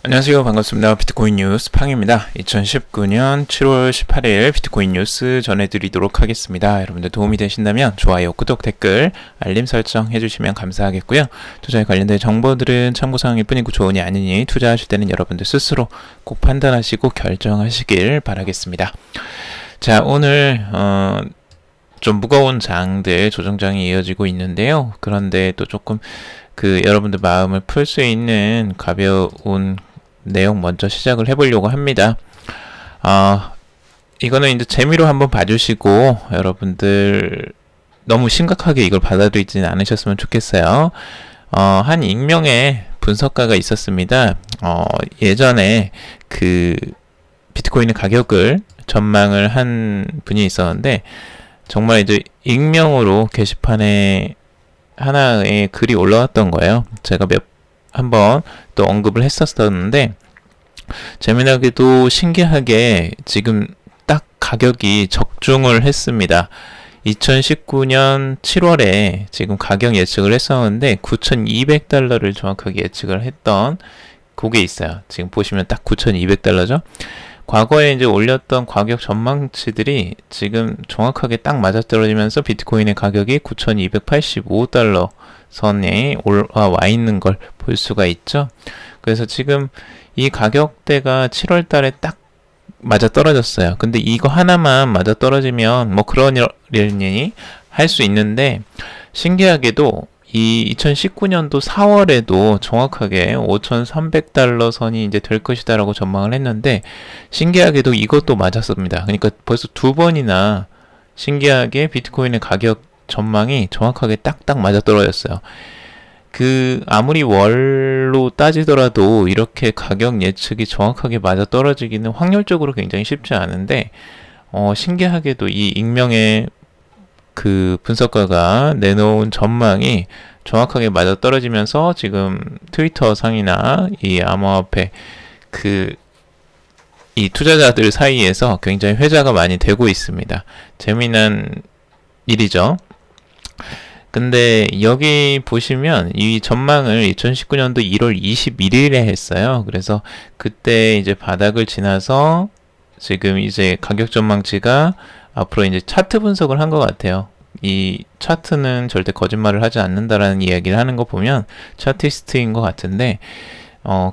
안녕하세요. 반갑습니다. 비트코인 뉴스 팡입니다. 2019년 7월 18일 비트코인 뉴스 전해드리도록 하겠습니다. 여러분들 도움이 되신다면 좋아요, 구독, 댓글, 알림 설정 해주시면 감사하겠고요. 투자에 관련된 정보들은 참고사항일 뿐이고 조언이 아니니 투자하실 때는 여러분들 스스로 꼭 판단하시고 결정하시길 바라겠습니다. 자, 오늘 좀 무거운 장들 조정장이 이어지고 있는데요. 그런데 또 조금 여러분들 마음을 풀 수 있는 가벼운 내용 먼저 시작을 해보려고 합니다. 이거는 이제 재미로 한번 봐주시고 여러분들 너무 심각하게 이걸 받아들이지는 않으셨으면 좋겠어요. 한 익명의 분석가가 있었습니다. 예전에 비트코인의 가격을 전망을 한 분이 있었는데 정말 이제 익명으로 게시판에 하나의 글이 올라왔던 거예요. 제가 한번 또 언급을 했었는데 재미나게도 신기하게 지금 딱 가격이 적중을 했습니다. 2019년 7월에 지금 가격 예측을 했었는데 9,200달러를 정확하게 예측을 했던 그게 있어요. 지금 보시면 딱 9,200달러죠. 과거에 이제 올렸던 가격 전망치들이 지금 정확하게 딱 맞아떨어지면서 비트코인의 가격이 9,285달러 선에 올라와 있는 걸 볼 수가 있죠. 그래서 지금 이 가격대가 7월 달에 딱 맞아떨어졌어요. 근데 이거 하나만 맞아떨어지면 뭐 그런 일이 할 수 있는데 신기하게도 이 2019년도 4월에도 정확하게 5,300달러 선이 이제 될 것이다라고 전망을 했는데 신기하게도 이것도 맞았습니다. 그러니까 벌써 두 번이나 신기하게 비트코인의 가격 전망이 정확하게 딱딱 맞아떨어졌어요. 아무리 월로 따지더라도 이렇게 가격 예측이 정확하게 맞아떨어지기는 확률적으로 굉장히 쉽지 않은데 신기하게도 이 익명의 분석가가 내놓은 전망이 정확하게 맞아떨어지면서 지금 트위터 상이나 이 암호화폐 이 투자자들 사이에서 굉장히 회자가 많이 되고 있습니다. 재미난 일이죠. 근데 여기 보시면 이 전망을 2019년도 1월 21일에 했어요. 그래서 그때 이제 바닥을 지나서 지금 이제 가격 전망치가 앞으로 이제 차트 분석을 한 것 같아요. 이 차트는 절대 거짓말을 하지 않는다라는 이야기를 하는 거 보면 차티스트인 것 같은데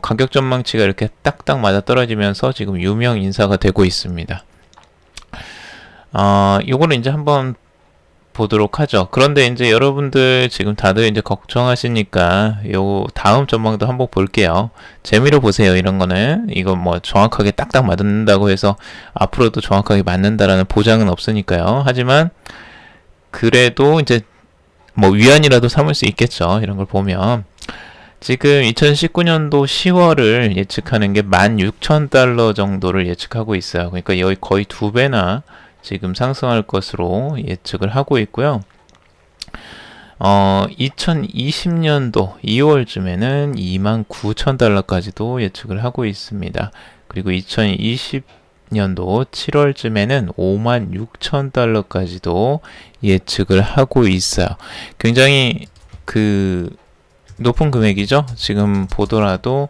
가격 전망치가 이렇게 딱딱 맞아 떨어지면서 지금 유명 인사가 되고 있습니다. 요거는 이제 한번 보도록 하죠. 그런데 이제 여러분들 지금 다들 이제 걱정하시니까 요 다음 전망도 한번 볼게요. 재미로 보세요. 이런 거는 이거 뭐 정확하게 딱딱 맞는다고 해서 앞으로도 정확하게 맞는다라는 보장은 없으니까요. 하지만 그래도 이제 뭐 위안이라도 삼을 수 있겠죠. 이런 걸 보면 지금 2019년도 10월을 예측하는 게 16,000달러 정도를 예측하고 있어요. 그러니까 여기 거의 2배나 지금 상승할 것으로 예측을 하고 있고요. 2020년도 2월쯤에는 29,000달러까지도 예측을 하고 있습니다. 그리고 2020년도 7월쯤에는 56,000달러까지도 예측을 하고 있어요. 굉장히 높은 금액이죠. 지금 보더라도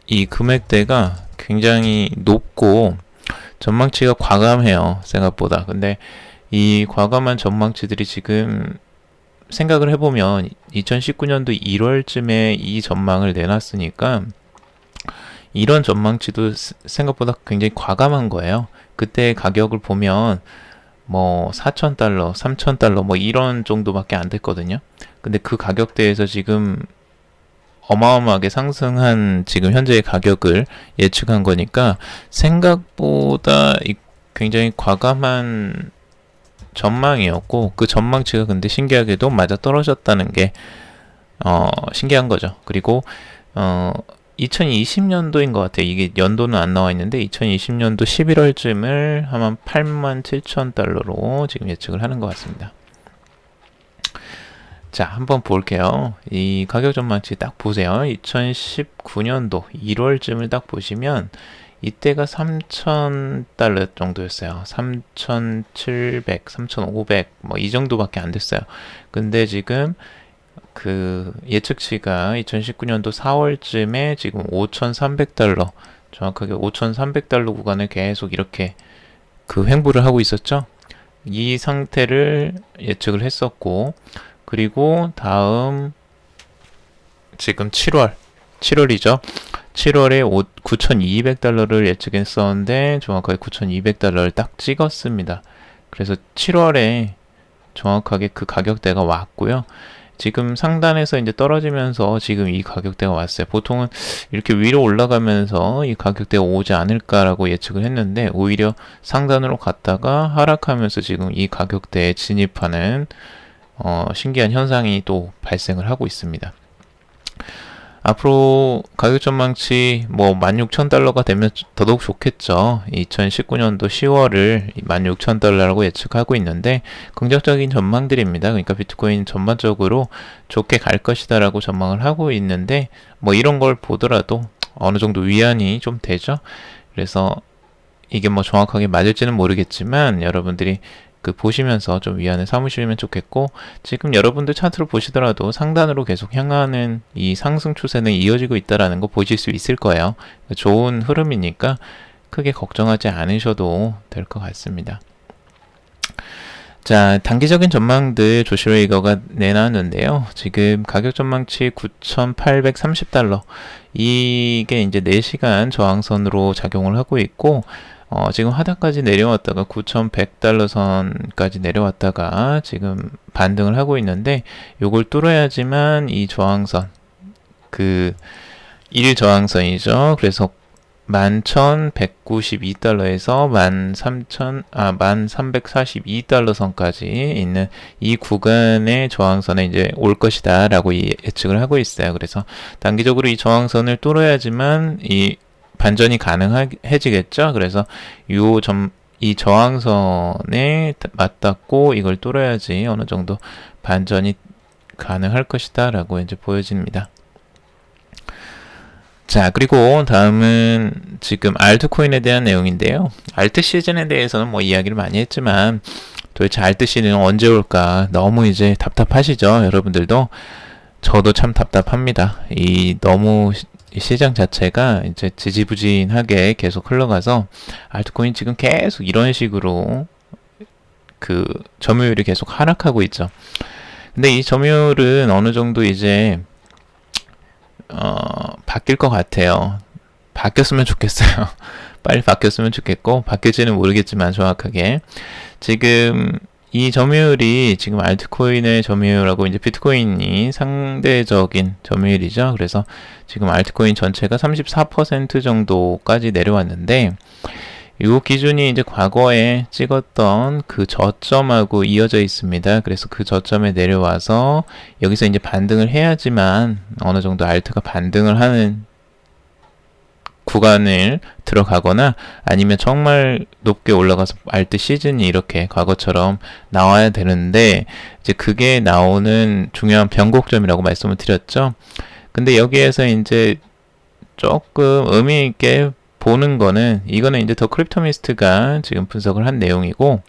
이 금액대가 굉장히 높고 전망치가 과감해요. 생각보다. 근데 이 과감한 전망치들이 지금 생각을 해보면 2019년도 1월쯤에 이 전망을 내놨으니까 이런 전망치도 생각보다 굉장히 과감한 거예요. 그때 가격을 보면 뭐 4,000달러, 3,000달러 뭐 이런 정도밖에 안 됐거든요. 근데 그 가격대에서 지금 어마어마하게 상승한 지금 현재의 가격을 예측한 거니까 생각보다 굉장히 과감한 전망이었고 그 전망치가 근데 신기하게도 맞아 떨어졌다는 게 신기한 거죠. 그리고 2020년도인 것 같아요. 이게 연도는 안 나와 있는데 2020년도 11월쯤을 한 87,000달러로 지금 예측을 하는 것 같습니다. 자, 한번 볼게요. 이 가격 전망치 딱 보세요. 2019년도 1월쯤을 딱 보시면 이때가 3,000달러 정도였어요. 3,700, 3,500 뭐 이 정도밖에 안 됐어요. 근데 지금 그 예측치가 2019년도 4월쯤에 지금 5,300달러, 정확하게 5,300달러 구간을 계속 이렇게 그 횡보를 하고 있었죠. 이 상태를 예측을 했었고, 그리고 다음 지금 7월이죠. 7월에 9,200달러를 예측했었는데 정확하게 9,200달러를 딱 찍었습니다. 그래서 7월에 정확하게 그 가격대가 왔고요. 지금 상단에서 이제 떨어지면서 지금 이 가격대가 왔어요. 보통은 이렇게 위로 올라가면서 이 가격대가 오지 않을까라고 예측을 했는데 오히려 상단으로 갔다가 하락하면서 지금 이 가격대에 진입하는 신기한 현상이 또 발생을 하고 있습니다. 앞으로 가격 전망치 뭐 16,000달러가 되면 더더욱 좋겠죠. 2019년도 10월을 16,000달러라고 예측하고 있는데 긍정적인 전망들입니다. 그러니까 비트코인 전반적으로 좋게 갈 것이다라고 전망을 하고 있는데 뭐 이런 걸 보더라도 어느 정도 위안이 좀 되죠. 그래서 이게 뭐 정확하게 맞을지는 모르겠지만 여러분들이 그 보시면서 좀 위안을 삼으시면 좋겠고, 지금 여러분들 차트를 보시더라도 상단으로 계속 향하는 이 상승 추세는 이어지고 있다라는 거 보실 수 있을 거예요. 좋은 흐름이니까 크게 걱정하지 않으셔도 될 것 같습니다. 자, 단기적인 전망들 조시레이거가 내놨는데요. 지금 가격 전망치 9,830달러, 이게 이제 4시간 저항선으로 작용을 하고 있고, 지금 하단까지 내려왔다가 9,100달러 선까지 내려왔다가 지금 반등을 하고 있는데, 요걸 뚫어야지만 이 저항선, 그 1일 저항선이죠. 그래서 11,192달러에서 1342달러 선까지 있는 이 구간의 저항선에 이제 올 것이다 라고 예측을 하고 있어요. 그래서 단기적으로 이 저항선을 뚫어야지만 이 반전이 가능해지겠죠. 그래서 이 저항선에 맞닿고 이걸 뚫어야지 어느 정도 반전이 가능할 것이다 라고 이제 보여집니다. 자, 그리고 다음은 지금 알트코인에 대한 내용인데요. 알트 시즌에 대해서는 뭐 이야기를 많이 했지만 도대체 알트 시즌은 언제 올까 너무 이제 답답하시죠? 여러분들도. 저도 참 답답합니다. 너무 시장 자체가 이제 지지부진하게 계속 흘러가서 알트코인 지금 계속 이런 식으로 그 점유율이 계속 하락하고 있죠. 근데 이 점유율은 어느 정도 이제 바뀔 것 같아요. 바뀌었으면 좋겠어요. 빨리 바뀌었으면 좋겠고, 바뀔지는 모르겠지만 정확하게 지금 이 점유율이 지금 알트코인의 점유율하고 이제 비트코인이 상대적인 점유율이죠. 그래서 지금 알트코인 전체가 34% 정도까지 내려왔는데, 이 기준이 이제 과거에 찍었던 그 저점하고 이어져 있습니다. 그래서 그 저점에 내려와서 여기서 이제 반등을 해야지만 어느 정도 알트가 반등을 하는 구간을 들어가거나 아니면 정말 높게 올라가서 알트 시즌이 이렇게 과거처럼 나와야 되는데, 이제 그게 나오는 중요한 변곡점이라고 말씀을 드렸죠. 근데 여기에서 이제 조금 의미 있게 보는 거는, 이거는 이제 더 크립토미스트가 지금 분석을 한 내용이고,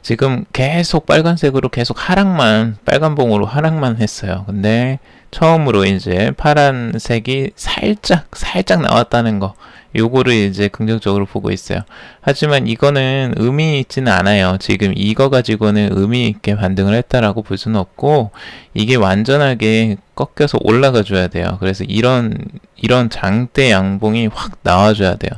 지금 계속 빨간색으로 계속 빨간봉으로 하락만 했어요. 근데 처음으로 이제 파란색이 살짝 나왔다는 거, 요거를 이제 긍정적으로 보고 있어요. 하지만 이거는 의미 있지는 않아요. 지금 이거 가지고는 의미 있게 반등을 했다라고 볼 수는 없고, 이게 완전하게 꺾여서 올라가 줘야 돼요. 그래서 이런 장대 양봉이 확 나와줘야 돼요.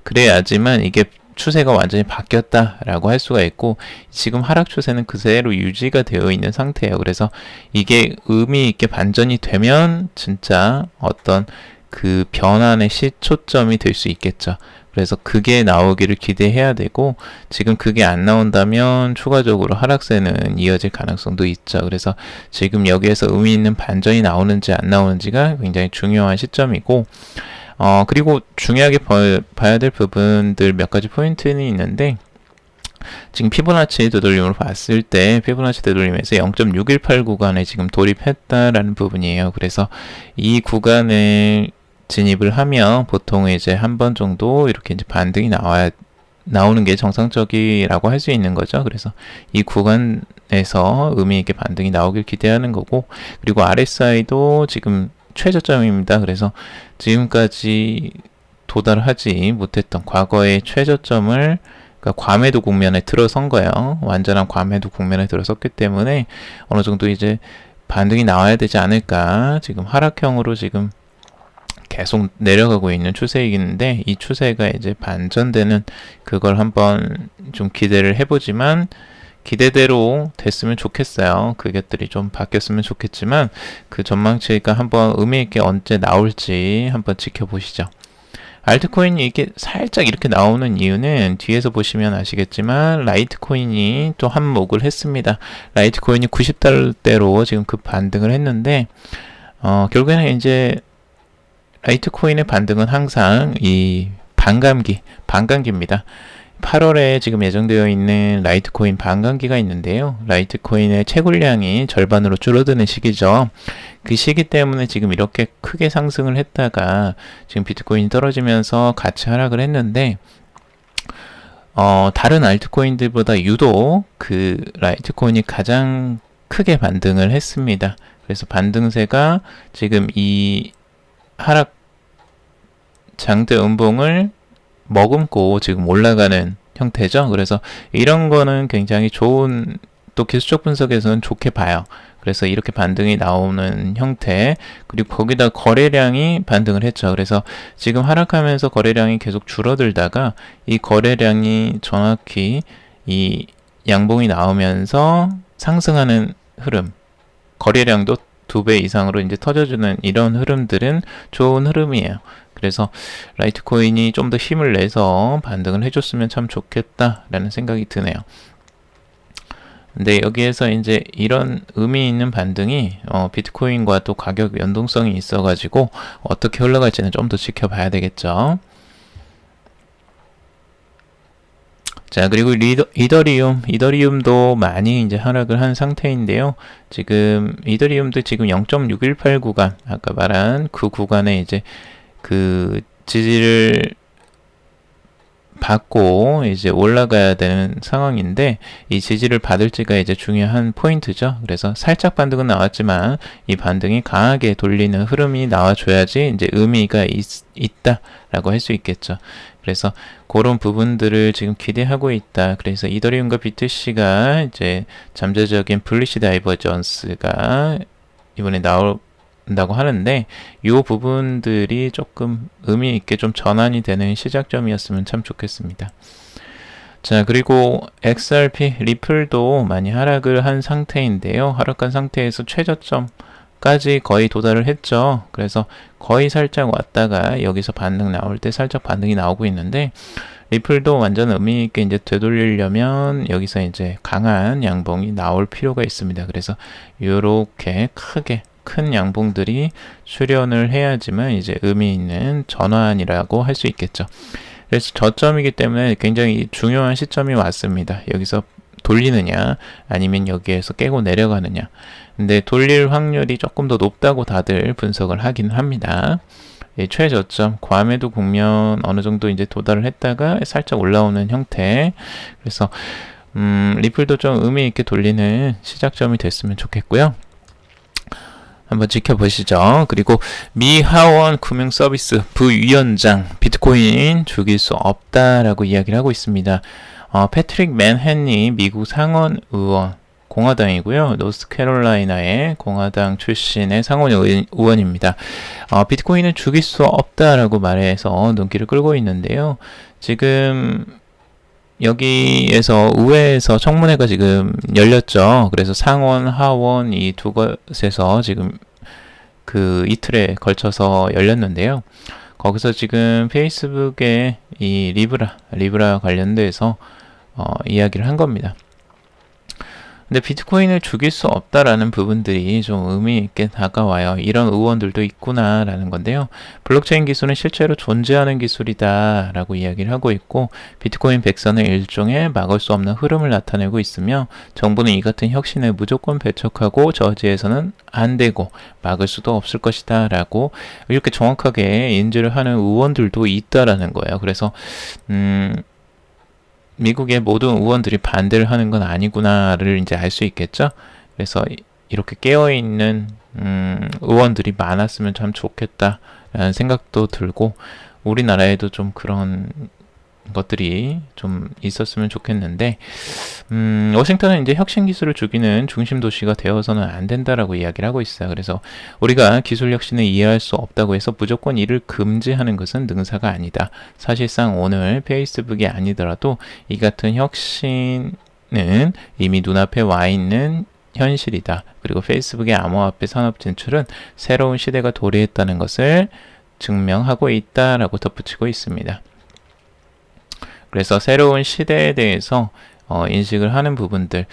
그래야지만 이게 추세가 완전히 바뀌었다라고 할 수가 있고, 지금 하락 추세는 그대로 유지가 되어 있는 상태예요. 그래서 이게 의미 있게 반전이 되면 진짜 어떤 그 변환의 시초점이 될 수 있겠죠. 그래서 그게 나오기를 기대해야 되고, 지금 그게 안 나온다면 추가적으로 하락세는 이어질 가능성도 있죠. 그래서 지금 여기에서 의미 있는 반전이 나오는지 안 나오는지가 굉장히 중요한 시점이고, 그리고 중요하게 봐야 될 부분들 몇 가지 포인트는 있는데, 지금 피보나치 되돌림으로 봤을 때 피보나치 되돌림에서 0.618 구간에 지금 돌입했다라는 부분이에요. 그래서 이 구간을 진입을 하면 보통 이제 한 번 정도 이렇게 이제 반등이 나오는 게 정상적이라고 할 수 있는 거죠. 그래서 이 구간을 에서 의미 있게 반등이 나오길 기대하는 거고, 그리고 RSI도 지금 최저점입니다. 그래서 지금까지 도달하지 못했던 과거의 최저점을, 그러니까 과매도 국면에 들어선 거예요. 완전한 과매도 국면에 들어섰기 때문에 어느 정도 이제 반등이 나와야 되지 않을까. 지금 하락형으로 지금 계속 내려가고 있는 추세이긴데, 이 추세가 이제 반전되는 그걸 한번 좀 기대를 해보지만, 기대대로 됐으면 좋겠어요. 그 것들이 좀 바뀌었으면 좋겠지만, 그 전망치가 한번 의미있게 언제 나올지 한번 지켜보시죠. 알트코인이 이게 살짝 이렇게 나오는 이유는 뒤에서 보시면 아시겠지만 라이트코인이 또 한몫을 했습니다. 라이트코인이 90달러대로 지금 급 반등을 했는데, 결국에는 이제 라이트코인의 반등은 항상 이 반감기입니다. 8월에 지금 예정되어 있는 라이트코인 반감기가 있는데요. 라이트코인의 채굴량이 절반으로 줄어드는 시기죠. 그 시기 때문에 지금 이렇게 크게 상승을 했다가 지금 비트코인이 떨어지면서 같이 하락을 했는데, 다른 알트코인들보다 유독 그 라이트코인이 가장 크게 반등을 했습니다. 그래서 반등세가 지금 이 하락 장대 음봉을 머금고 지금 올라가는 형태죠. 그래서 이런 거는 굉장히 좋은, 또 기술적 분석에서는 좋게 봐요. 그래서 이렇게 반등이 나오는 형태, 그리고 거기다 거래량이 반등을 했죠. 그래서 지금 하락하면서 거래량이 계속 줄어들다가 이 거래량이 정확히 이 양봉이 나오면서 상승하는 흐름, 거래량도 2배 이상으로 이제 터져주는 이런 흐름들은 좋은 흐름이에요. 그래서 라이트코인이 좀 더 힘을 내서 반등을 해줬으면 참 좋겠다라는 생각이 드네요. 근데 여기에서 이제 이런 의미 있는 반등이 비트코인과 또 가격 연동성이 있어가지고 어떻게 흘러갈지는 좀 더 지켜봐야 되겠죠. 자, 그리고 이더리움도 많이 이제 하락을 한 상태인데요. 지금 이더리움도 지금 0.618 구간, 아까 말한 그 구간에 이제 그 지지를 받고 이제 올라가야 되는 상황인데, 이 지지를 받을지가 이제 중요한 포인트죠. 그래서 살짝 반등은 나왔지만 이 반등이 강하게 돌리는 흐름이 나와줘야지 이제 의미가 있다라고 할 수 있겠죠. 그래서 그런 부분들을 지금 기대하고 있다. 그래서 이더리움과 BTC가 이제 잠재적인 블리시 다이버전스가 이번에 나온다고 하는데, 이 부분들이 조금 의미 있게 좀 전환이 되는 시작점이었으면 참 좋겠습니다. 자, 그리고 XRP 리플도 많이 하락을 한 상태인데요. 하락한 상태에서 최저점까지 거의 도달을 했죠. 그래서 거의 살짝 왔다가 여기서 반등 나올 때 살짝 반등이 나오고 있는데, 리플도 완전 의미 있게 이제 되돌리려면 여기서 이제 강한 양봉이 나올 필요가 있습니다. 그래서 이렇게 큰 양봉들이 출현을 해야지만 이제 의미 있는 전환이라고 할 수 있겠죠. 그래서 저점이기 때문에 굉장히 중요한 시점이 왔습니다. 여기서 돌리느냐 아니면 여기에서 깨고 내려가느냐. 근데 돌릴 확률이 조금 더 높다고 다들 분석을 하긴 합니다. 최저점, 과매도 국면 어느 정도 이제 도달을 했다가 살짝 올라오는 형태. 그래서 리플도 좀 의미 있게 돌리는 시작점이 됐으면 좋겠고요. 한번 지켜보시죠. 그리고 미하원 금융서비스 부위원장, 비트코인 죽일 수 없다라고 이야기를 하고 있습니다. 패트릭 맨헨리 미국 상원 의원, 공화당이고요. 노스캐롤라이나의 공화당 출신의 상원 의원입니다. 비트코인은 죽일 수 없다라고 말해서 눈길을 끌고 있는데요. 지금 여기에서 의회에서 청문회가 지금 열렸죠. 그래서 상원, 하원 이 두 곳에서 지금 그 이틀에 걸쳐서 열렸는데요. 거기서 지금 페이스북에 이 리브라 관련돼서 이야기를 한 겁니다. 근데 비트코인을 죽일 수 없다라는 부분들이 좀 의미 있게 다가와요. 이런 의원들도 있구나라는 건데요. 블록체인 기술은 실제로 존재하는 기술이다라고 이야기를 하고 있고, 비트코인 백선은 일종의 막을 수 없는 흐름을 나타내고 있으며, 정부는 이 같은 혁신을 무조건 배척하고 저지해서는 안 되고 막을 수도 없을 것이다라고 이렇게 정확하게 인지를 하는 의원들도 있다라는 거예요. 그래서 미국의 모든 의원들이 반대를 하는 건 아니구나를 이제 알 수 있겠죠. 그래서 이렇게 깨어있는 의원들이 많았으면 참 좋겠다라는 생각도 들고, 우리나라에도 좀 그런 것들이 좀 있었으면 좋겠는데, 워싱턴은 이제 혁신 기술을 죽이는 중심 도시가 되어서는 안 된다라고 이야기를 하고 있어요. 그래서 우리가 기술 혁신을 이해할 수 없다고 해서 무조건 이를 금지하는 것은 능사가 아니다. 사실상 오늘 페이스북이 아니더라도 이 같은 혁신은 이미 눈앞에 와 있는 현실이다. 그리고 페이스북의 암호화폐 산업 진출은 새로운 시대가 도래했다는 것을 증명하고 있다라고 덧붙이고 있습니다. 그래서 새로운 시대에 대해서 인식을 하는 부분들,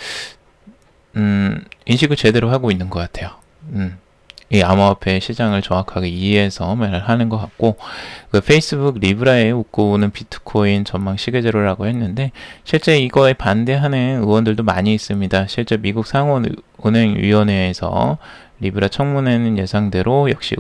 인식을 제대로 하고 있는 것 같아요. 이 암호화폐 시장을 정확하게 이해해서 말을 하는 것 같고, 그 페이스북 리브라에 웃고 오는 비트코인 전망 시계제로라고 했는데, 실제 이거에 반대하는 의원들도 많이 있습니다. 실제 미국 상원은행위원회에서 리브라 청문회는 예상대로 역시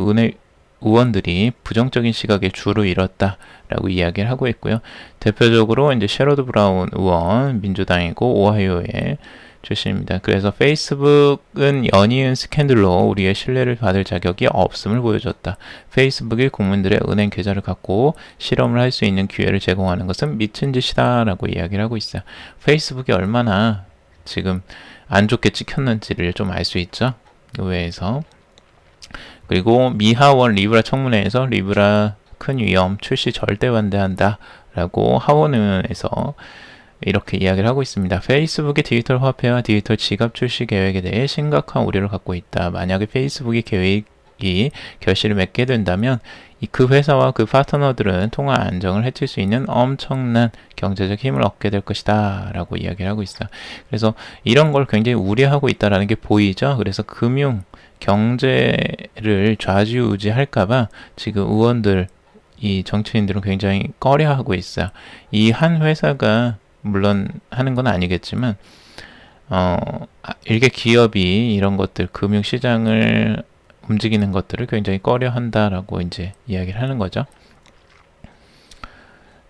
의원들이 부정적인 시각에 주를 잃었다라고 이야기를 하고 있고요. 대표적으로 이제 셰러드 브라운 의원, 민주당이고 오하이오의 출신입니다. 그래서 페이스북은 연이은 스캔들로 우리의 신뢰를 받을 자격이 없음을 보여줬다. 페이스북이 국민들의 은행 계좌를 갖고 실험을 할 수 있는 기회를 제공하는 것은 미친 짓이다라고 이야기를 하고 있어요. 페이스북이 얼마나 지금 안 좋게 찍혔는지를 좀 알 수 있죠. 의회에서. 그리고 미하원 리브라 청문회에서 리브라 큰 위험 출시 절대 반대한다 라고 하원의원에서 이렇게 이야기를 하고 있습니다. 페이스북의 디지털 화폐와 디지털 지갑 출시 계획에 대해 심각한 우려를 갖고 있다. 만약에 페이스북이 계획이 결실을 맺게 된다면 그 회사와 그 파트너들은 통화 안정을 해칠 수 있는 엄청난 경제적 힘을 얻게 될 것이다 라고 이야기를 하고 있어요. 그래서 이런 걸 굉장히 우려하고 있다는 게 보이죠. 그래서 경제를 좌지우지할까봐 지금 의원들, 이 정치인들은 굉장히 꺼려하고 있어요. 이 한 회사가 물론 하는 건 아니겠지만 일개 기업이 이런 것들, 금융시장을 움직이는 것들을 굉장히 꺼려한다라고 이제 이야기를 하는 거죠.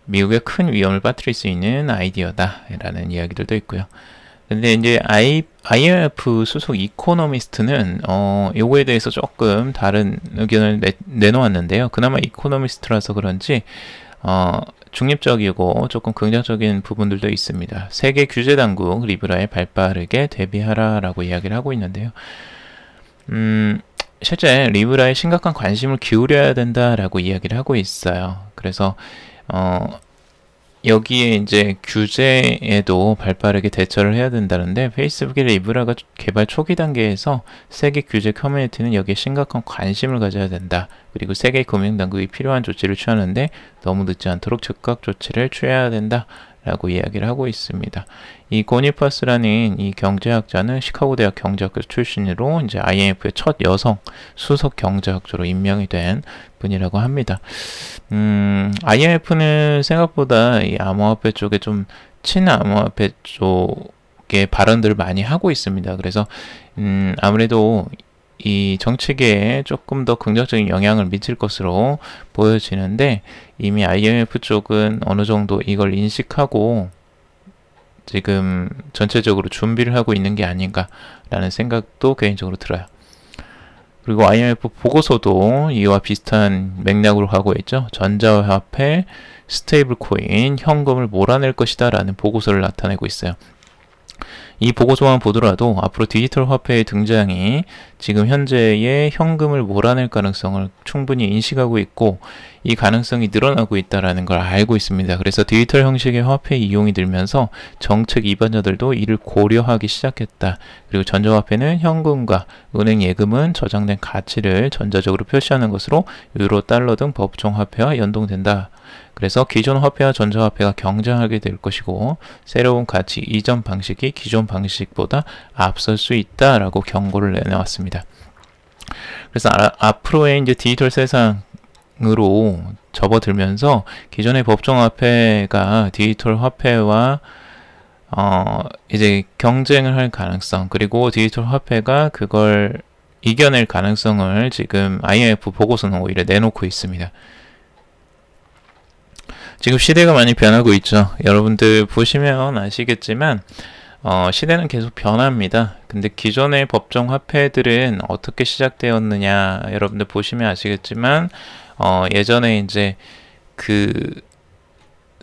미국의 큰 위험을 빠뜨릴 수 있는 아이디어다라는 이야기들도 있고요. 근데 이제 IMF 수석 이코노미스트는 요거에 대해서 조금 다른 의견을 내놓았는데요. 그나마 이코노미스트라서 그런지 중립적이고 조금 긍정적인 부분들도 있습니다. 세계 규제 당국 리브라에 발빠르게 대비하라라고 이야기를 하고 있는데요. 실제 리브라에 심각한 관심을 기울여야 된다라고 이야기를 하고 있어요. 그래서 여기에 이제 규제에도 발빠르게 대처를 해야 된다는데, 페이스북의 리브라가 개발 초기 단계에서 세계 규제 커뮤니티는 여기에 심각한 관심을 가져야 된다. 그리고 세계 금융당국이 필요한 조치를 취하는데 너무 늦지 않도록 즉각 조치를 취해야 된다. 라고 이야기를 하고 있습니다. 이 고니파스라는 이 경제학자는 시카고 대학 경제학교 출신으로 이제 IMF의 첫 여성 수석 경제학자로 임명이 된 분이라고 합니다. IMF는 생각보다 이 암호화폐 쪽에 좀 친암호화폐 쪽에 발언들을 많이 하고 있습니다. 그래서 아무래도 이 정치계에 조금 더 긍정적인 영향을 미칠 것으로 보여지는데, 이미 IMF 쪽은 어느 정도 이걸 인식하고 지금 전체적으로 준비를 하고 있는 게 아닌가라는 생각도 개인적으로 들어요. 그리고 IMF 보고서도 이와 비슷한 맥락으로 가고 있죠. 전자화폐, 스테이블 코인, 현금을 몰아낼 것이다 라는 보고서를 나타내고 있어요. 이 보고서만 보더라도 앞으로 디지털 화폐의 등장이 지금 현재의 현금을 몰아낼 가능성을 충분히 인식하고 있고, 이 가능성이 늘어나고 있다는 걸 알고 있습니다. 그래서 디지털 형식의 화폐 이용이 늘면서 정책 입안자들도 이를 고려하기 시작했다. 그리고 전자화폐는 현금과 은행 예금은 저장된 가치를 전자적으로 표시하는 것으로 유로, 달러 등 법정 화폐와 연동된다. 그래서 기존 화폐와 전자화폐가 경쟁하게 될 것이고, 새로운 가치 이전 방식이 기존 방식보다 앞설 수 있다라고 경고를 내놓았습니다. 그래서 앞으로의 이제 디지털 세상으로 접어들면서 기존의 법정 화폐가 디지털 화폐와 이제 경쟁을 할 가능성, 그리고 디지털 화폐가 그걸 이겨낼 가능성을 지금 IMF 보고서는 오히려 내놓고 있습니다. 지금 시대가 많이 변하고 있죠. 여러분들 보시면 아시겠지만 시대는 계속 변합니다. 근데 기존의 법정 화폐들은 어떻게 시작되었느냐 여러분들 보시면 아시겠지만 예전에 이제 그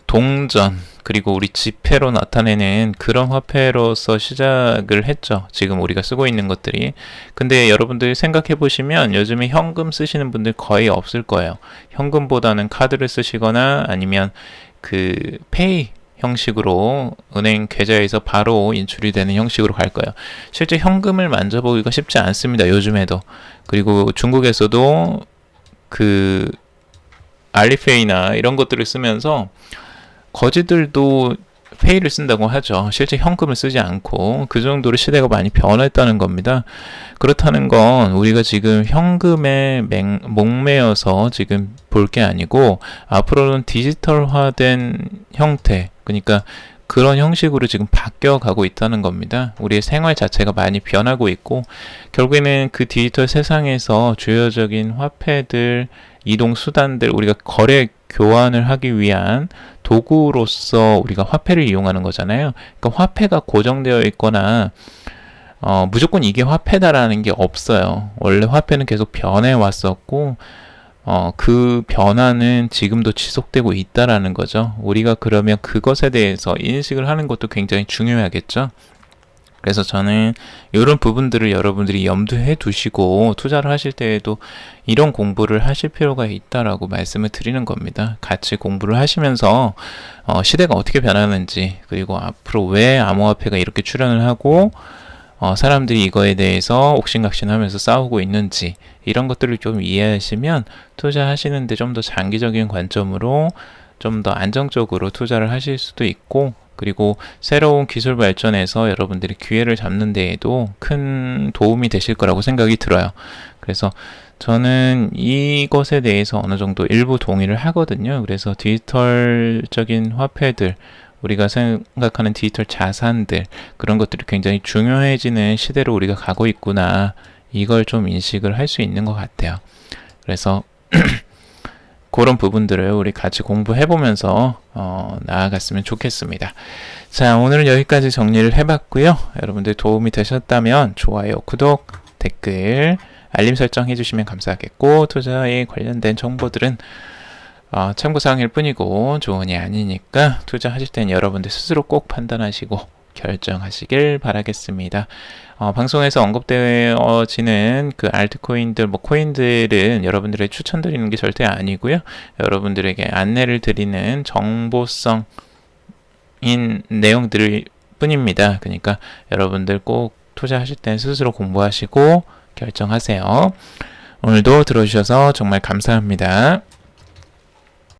동전 그리고 우리 지폐로 나타내는 그런 화폐로서 시작을 했죠. 지금 우리가 쓰고 있는 것들이. 근데 여러분들 생각해 보시면 요즘에 현금 쓰시는 분들 거의 없을 거예요. 현금보다는 카드를 쓰시거나 아니면 그 페이 형식으로 은행 계좌에서 바로 인출이 되는 형식으로 갈 거예요. 실제 현금을 만져보기가 쉽지 않습니다. 요즘에도. 그리고 중국에서도 그 알리페이나 이런 것들을 쓰면서 거지들도 페이를 쓴다고 하죠. 실제 현금을 쓰지 않고 그 정도로 시대가 많이 변했다는 겁니다. 그렇다는 건 우리가 지금 현금에 목매여서 지금 볼 게 아니고 앞으로는 디지털화된 형태, 그러니까 그런 형식으로 지금 바뀌어가고 있다는 겁니다. 우리의 생활 자체가 많이 변하고 있고 결국에는 그 디지털 세상에서 주요적인 화폐들, 이동 수단들, 우리가 거래 교환을 하기 위한 도구로서 우리가 화폐를 이용하는 거잖아요. 그러니까 화폐가 고정되어 있거나 무조건 이게 화폐다라는 게 없어요. 원래 화폐는 계속 변해 왔었고 그 변화는 지금도 지속되고 있다라는 거죠. 우리가 그러면 그것에 대해서 인식을 하는 것도 굉장히 중요하겠죠. 그래서 저는 이런 부분들을 여러분들이 염두에 두시고 투자를 하실 때에도 이런 공부를 하실 필요가 있다라고 말씀을 드리는 겁니다. 같이 공부를 하시면서 시대가 어떻게 변하는지, 그리고 앞으로 왜 암호화폐가 이렇게 출현을 하고 사람들이 이거에 대해서 옥신각신하면서 싸우고 있는지, 이런 것들을 좀 이해하시면 투자하시는데 좀 더 장기적인 관점으로 좀 더 안정적으로 투자를 하실 수도 있고, 그리고 새로운 기술 발전에서 여러분들이 기회를 잡는 데에도 큰 도움이 되실 거라고 생각이 들어요. 그래서 저는 이것에 대해서 어느 정도 일부 동의를 하거든요. 그래서 디지털적인 화폐들, 우리가 생각하는 디지털 자산들, 그런 것들이 굉장히 중요해지는 시대로 우리가 가고 있구나, 이걸 좀 인식을 할 수 있는 것 같아요. 그래서 그런 부분들을 우리 같이 공부해보면서 나아갔으면 좋겠습니다. 자, 오늘은 여기까지 정리를 해봤고요. 여러분들 도움이 되셨다면 좋아요, 구독, 댓글, 알림 설정 해주시면 감사하겠고, 투자에 관련된 정보들은 참고사항일 뿐이고 조언이 아니니까 투자하실 땐 여러분들 스스로 꼭 판단하시고 결정하시길 바라겠습니다. 방송에서 언급되어지는 그 알트코인들, 코인들은 여러분들의 추천드리는 게 절대 아니고요. 여러분들에게 안내를 드리는 정보성인 내용들일 뿐입니다. 그러니까 여러분들 꼭 투자하실 땐 스스로 공부하시고 결정하세요. 오늘도 들어주셔서 정말 감사합니다.